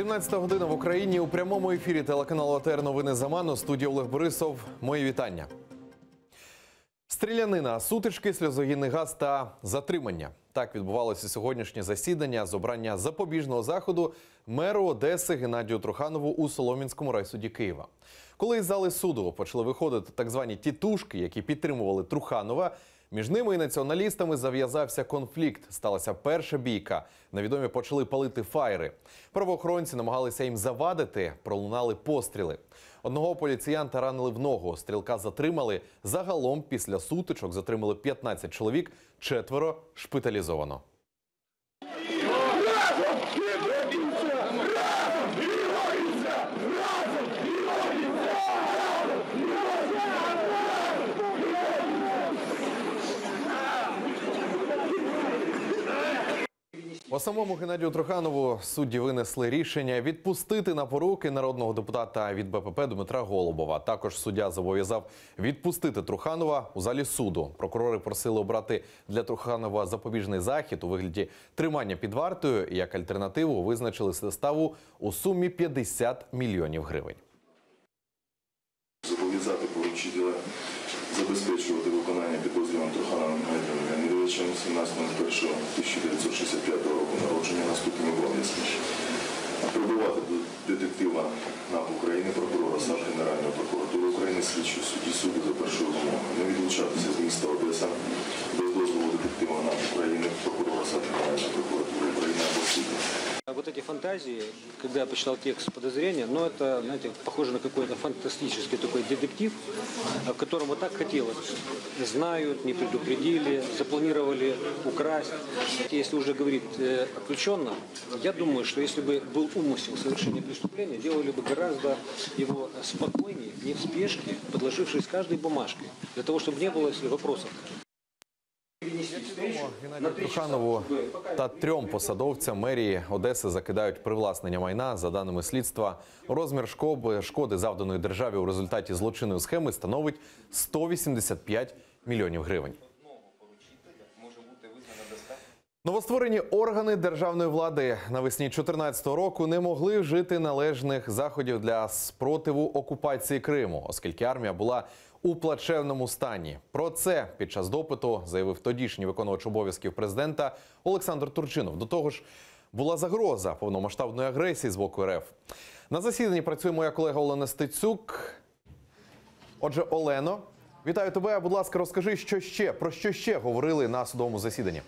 17 година в Україні. У прямому ефірі телеканалу АТР новини Заман. У студії Олег Борисов. Мої вітання. Стрілянина, сутички, сльозогінний газ та затримання. Так відбувалося сьогоднішнє засідання з обрання запобіжного заходу меру Одеси Геннадію Труханову у Солом'янському райсуді Києва. Коли із зали суду почали виходити так звані тітушки, які підтримували Труханова, між ними і націоналістами зав'язався конфлікт. Сталася перша бійка. Невідомі почали палити фаєри. Правоохоронці намагалися їм завадити, пролунали постріли. Одного поліціянта ранили в ногу, стрілка затримали. Загалом після сутичок затримали 15 чоловік, 4 шпиталізовано. У самому Геннадію Труханову судді винесли рішення відпустити на поруки народного депутата від БПП Дмитра Голубова. Також суддя зобов'язав відпустити Труханова у залі суду. Прокурори просили обрати для Труханова запобіжний захід у вигляді тримання під вартою. І як альтернативу визначили заставу у сумі 50 мільйонів гривень. Зобов'язати поручителя забезпечувати виконання підозрюваним Трухановим Геннадієм Леонідовичем 17.01.1965 року народження наступними обов'язками. Прибувати до детектива НАП України, прокурора САП Генеральної прокуратури України, слідчого судді суду за першою вимогою. Не відлучатися з міста Одеса без дозволу детектива НАП України, прокурора САП Генеральної прокуратури України або суду. Вот эти фантазии, когда я почитал текст подозрения, но это, знаете, похоже на какой-то фантастический такой детектив, в котором вот так хотелось. Знают, не предупредили, запланировали украсть. Если уже говорить отключенно, я думаю, что если бы был умысел совершения преступления, делали бы гораздо его спокойнее, не в спешке, подложившись каждой бумажкой, для того, чтобы не было вопросов. Геннадію Труханову та 3 посадовцям мерії Одеси закидають привласнення майна. За даними слідства, розмір шкоди, завданої державі у результаті злочинної схеми, становить 185 мільйонів гривень. Новостворені органи державної влади навесні 2014 року не могли вжити належних заходів для спротиву окупації Криму, оскільки армія була у плачевному стані. Про це під час допиту заявив тодішній виконувач обов'язків президента Олександр Турчинов. До того ж, була загроза повномасштабної агресії з боку РФ. На засіданні працює моя колега Олена Стецюк. Отже, Олено, вітаю тебе. Будь ласка, розкажи, про що ще говорили на судовому засіданні?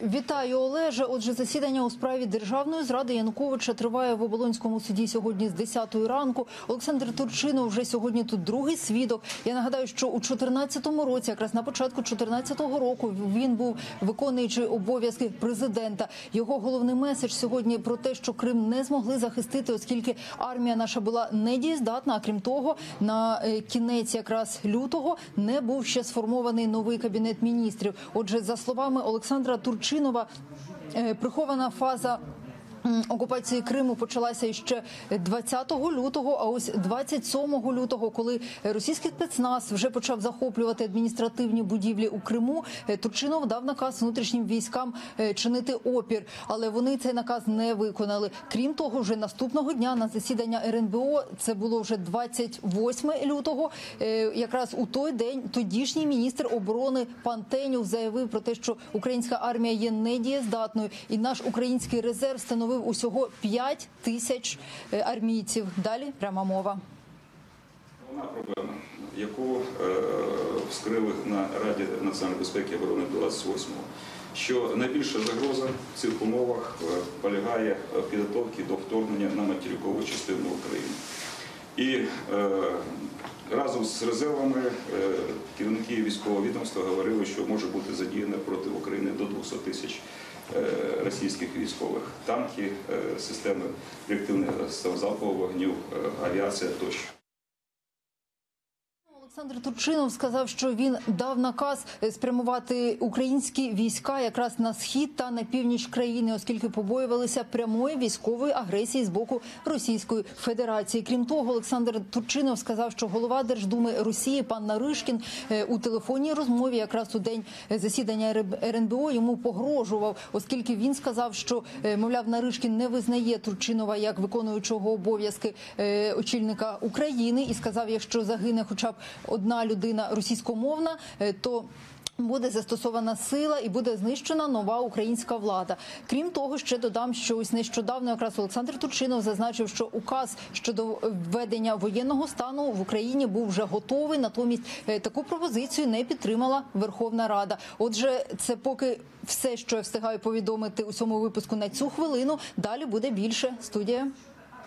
Вітаю, Олеже. Отже, засідання у справі державної зради Януковича триває в Оболонському суді сьогодні з 10 ранку. Олександр Турчинов вже сьогодні тут другий свідок. Я нагадаю, що у 2014 році, якраз на початку 2014 року, він був виконуючий обов'язки президента. Його головний меседж сьогодні про те, що Крим не змогли захистити, оскільки армія наша була недієздатна. А крім того, на кінець якраз лютого не був ще сформований новий кабінет міністрів. Отже, за словами Олександра Турчинова, прихована фаза окупації Криму почалася ще 20 лютого, а ось 27 лютого, коли російський спецназ вже почав захоплювати адміністративні будівлі у Криму, Турчинов дав наказ внутрішнім військам чинити опір, але вони цей наказ не виконали. Крім того, вже наступного дня на засідання РНБО, це було вже 28 лютого, якраз у той день тодішній міністр оборони пан Тенюк заявив про те, що українська армія є недієздатною і наш український резерв становив усього 5 тисяч армійців. Далі пряма мова. Головна проблема, яку вскрили на Раді національної безпеки і оборони 28-го, що найбільша загроза в цих умовах полягає в підготовці до вторгнення на материкову частину України. І разом з резервами керівники військового відомства говорили, що може бути задіяно проти України до 200 тисяч російських військових, танки, системи реактивних залпового вогню, авіація тощо. Олександр Турчинов сказав, що він дав наказ спрямувати українські війська якраз на схід та на північ країни, оскільки побоювалися прямої військової агресії з боку Російської Федерації. Крім того, Олександр Турчинов сказав, що голова Держдуми Росії пан Наришкін у телефонній розмові якраз у день засідання РНБО йому погрожував, оскільки він сказав, що, мовляв, Наришкін не визнає Турчинова як виконуючого обов'язки очільника України і сказав, якщо загине хоча б одна людина російськомовна, то буде застосована сила і буде знищена нова українська влада. Крім того, ще додам, що ось нещодавно якраз Олександр Турчинов зазначив, що указ щодо введення воєнного стану в Україні був вже готовий, натомість таку пропозицію не підтримала Верховна Рада. Отже, це поки все, що я встигаю повідомити у цьому випуску на цю хвилину. Далі буде більше. Студія.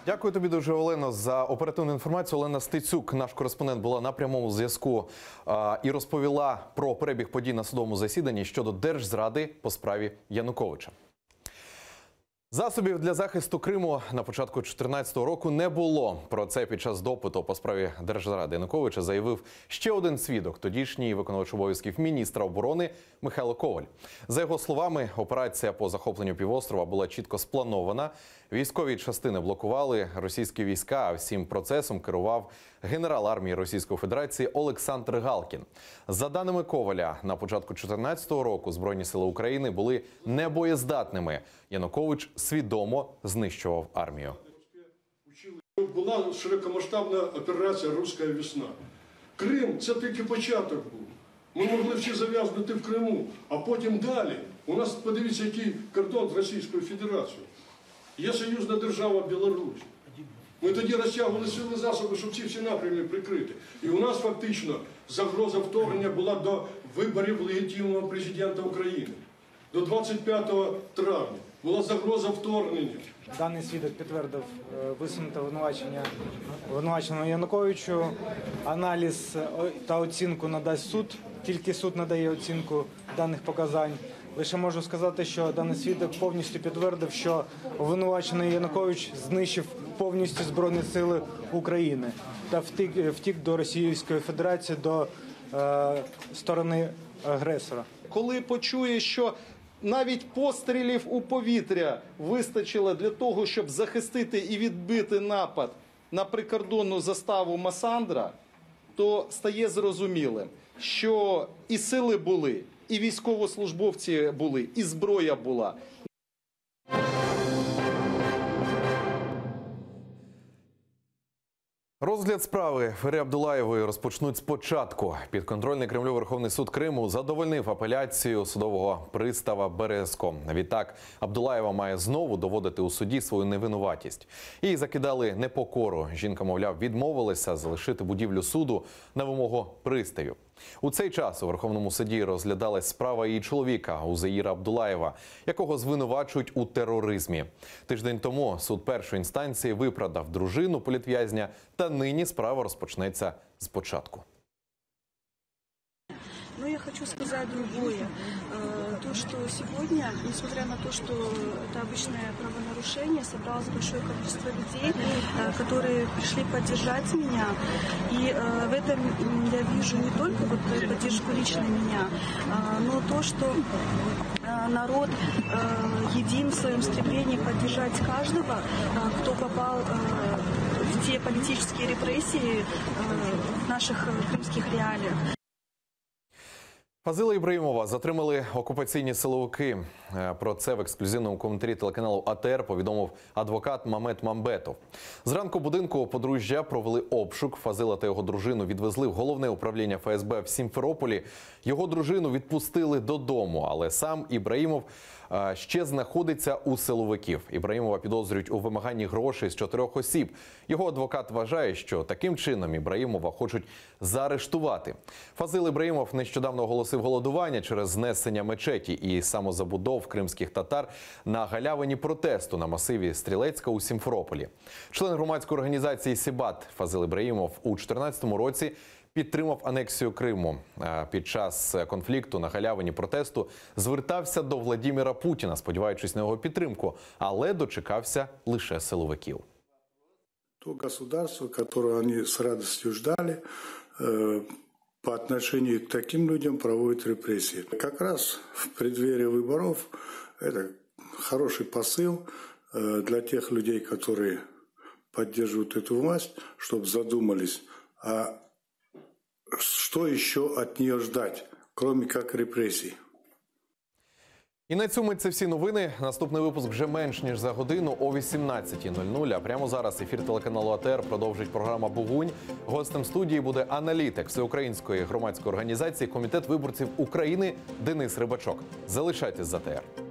Дякую тобі дуже, Олено, за оперативну інформацію. Олена Стецюк, наш кореспондент, була на прямому зв'язку і розповіла про перебіг подій на судовому засіданні щодо держзради по справі Януковича. Засобів для захисту Криму на початку 2014 року не було. Про це під час допиту по справі держзради Януковича заявив ще один свідок – тодішній виконувач обов'язків міністра оборони Михайло Коваль. За його словами, операція по захопленню півострова була чітко спланована. Військові частини блокували російські війська, а всім процесом керував генерал армії Російської Федерації Олександр Галкін. За даними Коваля, на початку 2014 року Збройні сили України були небоєздатними. Янукович свідомо знищував армію. Була широкомасштабна операція «Руська весна». Крим – це тільки початок був. Ми могли всі зав'язнути в Криму, а потім далі. У нас, подивіться, який кордон з Російською Федерацією. Є союзна держава Білорусь. Ми тоді розтягували сили засоби, щоб ці всі напрямки прикрити. І у нас фактично загроза вторгнення була до виборів легітимного президента України. До 25 травня була загроза вторгнення. Даний свідок підтвердив висунуте обвинуваченому Януковичу. Аналіз та оцінку надасть суд. Тільки суд надає оцінку даних показань. Лише можу сказати, що даний свідок повністю підтвердив, що обвинувачений Янукович знищив повністю Збройні сили України та втік до Російської Федерації, до сторони агресора. Коли почує, що навіть пострілів у повітря вистачило для того, щоб захистити і відбити напад на прикордонну заставу Масандра, то стає зрозумілим, що і сили були, і військовослужбовці були, і зброя була. Розгляд справи Фери Абдулаєвої розпочнуть спочатку. Підконтрольний Кремлю Верховний суд Криму задовольнив апеляцію судового пристава Березко. Відтак, Абдулаєва має знову доводити у суді свою невинуватість. Їй закидали непокору. Жінка, мовляв, відмовилася залишити будівлю суду на вимогу приставів. У цей час у Верховному суді розглядалась справа її чоловіка Узеїра Абдулаєва, якого звинувачують у тероризмі. Тиждень тому суд першої інстанції виправдав дружину політв'язня, та нині справа розпочнеться спочатку. Но я хочу сказать другое. То, что сегодня, несмотря на то, что это обычное правонарушение, собралось большое количество людей, которые пришли поддержать меня. И в этом я вижу не только поддержку лично меня, но то, что народ един в своем стремлении поддержать каждого, кто попал в те политические репрессии в наших крымских реалиях. Фазила Ібраїмова затримали окупаційні силовики. Про це в ексклюзивному коментарі телеканалу АТР повідомив адвокат Мамет Мамбетов. Зранку будинку подружжя провели обшук. Фазила та його дружину відвезли в головне управління ФСБ в Сімферополі. Його дружину відпустили додому, але сам Ібраїмов ще знаходиться у силовиків. Ібраїмова підозрюють у вимаганні грошей з 4 осіб. Його адвокат вважає, що таким чином Ібраїмова хочуть заарештувати. Фазил Ібраїмов нещодавно оголосив голодування через знесення мечеті і самозабудов кримських татар на галявині протесту на масиві Стрілецька у Сімферополі. Член громадської організації «Сібат» Фазил Ібраїмов у 2014 році підтримав анексію Криму. Під час конфлікту на галявині протесту звертався до Владимира Путіна, сподіваючись на його підтримку, але дочекався лише силовиків. То государство, которое они с радостью ждали, по отношению к таким людям проводят репрессии. Как раз в преддверии выборов это хороший посыл для тех людей, которые поддерживают эту власть, чтобы задумались, а что еще от нее ждать, кроме как репрессий. І на цьому це всі новини. Наступний випуск вже менш ніж за годину о 18:00. А прямо зараз ефір телеканалу АТR продовжить програма «Бугунь». Гостем студії буде аналітик Всеукраїнської громадської організації «Комітет виборців України» Денис Рибачок. Залишайтесь з АТR.